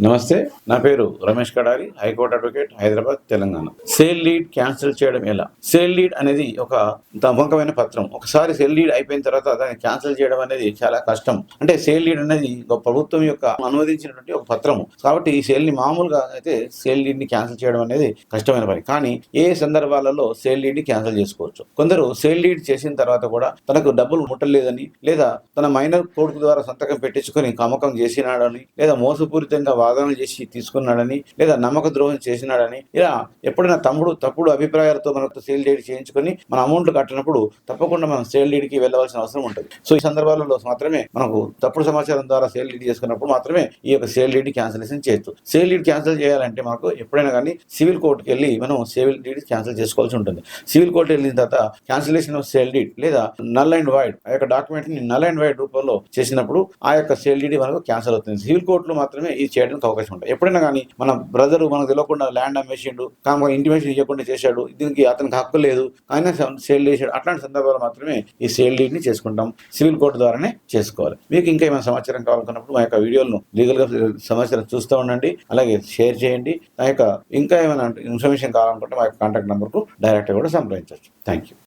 నమస్తే, నా పేరు Ramesh Kadari, high court advocate, Hyderabad, Telangana. Sale lead cancel చేయడం ఎలా? సేల్ లీడ్ అనేది ఒక నమ్మకమైన పత్రం. ఒకసారి సేల్ లీడ్ అయిపోయిన తర్వాత దాన్ని క్యాన్సిల్ చేయడం అనేది చాలా కష్టం. అంటే సేల్ లీడ్ అనేది ఒక ప్రభుత్వం యొక్క అనువదించినటువంటి ఒక పత్రము. కాబట్టి ఈ సేల్ ని మామూలుగా అయితే సేల్ లీడ్ ని క్యాన్సిల్ చేయడం అనేది కష్టమైన పని. కానీ ఏ సందర్భాలలో సేల్ లీడ్ ని క్యాన్సిల్ చేసుకోవచ్చు. కొందరు సేల్ లీడ్ చేసిన తర్వాత కూడా తనకు డబ్బులు ముట్టలేదని, లేదా తన మైనర్ కొడుకు ద్వారా సంతకం పెట్టించుకొని అమ్మకం చేసినాడని, లేదా మోసపూరితంగా వాదనలు చేసి తీసుకున్నాడని, లేదా నమ్మక ద్రోహం చేసినాడని, ఇలా ఎప్పుడైనా తప్పుడు అభిప్రాయాలతో మనకు సేల్ డీడ్ చేయించుకొని మన అమౌంట్లు కట్టినప్పుడు తప్పకుండా మనం సేల్ డీడ్ కి వెళ్ళవలసిన అవసరం ఉంటుంది. సో ఈ సందర్భాలలో మాత్రమే మనకు తప్పుడు సమాచారం ద్వారా సేల్ డీడ్ చేసుకున్నప్పుడు మాత్రమే ఈ యొక్క సేల్ డీడ్ క్యాన్సిలేషన్ చేయొచ్చు. సేల్ డీడ్ క్యాన్సిల్ చేయాలంటే మనకు ఎప్పుడైనా కానీ సివిల్ కోర్టుకి వెళ్ళి మనం సేల్ డీడ్ క్యాన్సిల్ చేసుకోవాల్సి ఉంటుంది. సివిల్ కోర్టు వెళ్ళిన తర్వాత క్యాన్సిలేషన్ ఆఫ్ సేల్ డీడ్ లేదా నల్ అండ్ వైడ్ ఆ యొక్క డాక్యుమెంట్ ని నల్ అండ్ వైడ్ రూపంలో చేసినప్పుడు ఆ యొక్క సేల్ డీడ్ మనకు క్యాన్సిల్ అవుతుంది. సివిల్ కోర్టులో మాత్రమే ఇది చేయడానికి అవకాశం ఉంటుంది. ఎప్పుడైనా కానీ మన బ్రదర్ మనకు తెలియకుండా ల్యాండ్ అమ్మేసిండు, కామ ఇంటిమేషన్ ఇవ్వకుండా చేశాడు, దీనికి అతనికి హక్కు లేదు, ఆయన సేల్ చేశాడు, అట్లాంటి సందర్భాలు మాత్రమే ఈ సేల్ డీడ్ ని చేసుకుంటాం. సివిల్ కోర్టు ద్వారానే చేసుకోవాలి. మీకు ఇంకా ఏమైనా సమాచారం కావాలనుకున్నప్పుడు మా యొక్క వీడియోలను లీగల్ గా సమాచారం చూస్తూ ఉండండి. అలాగే షేర్ చేయండి. ఆ యొక్క ఇంకా ఏమైనా ఇన్ఫర్మేషన్ కావాలనుకుంటే మా యొక్క కాంటాక్ట్ నెంబర్ కు డైరెక్ట్ కూడా సంప్రదించవచ్చు. Thank you.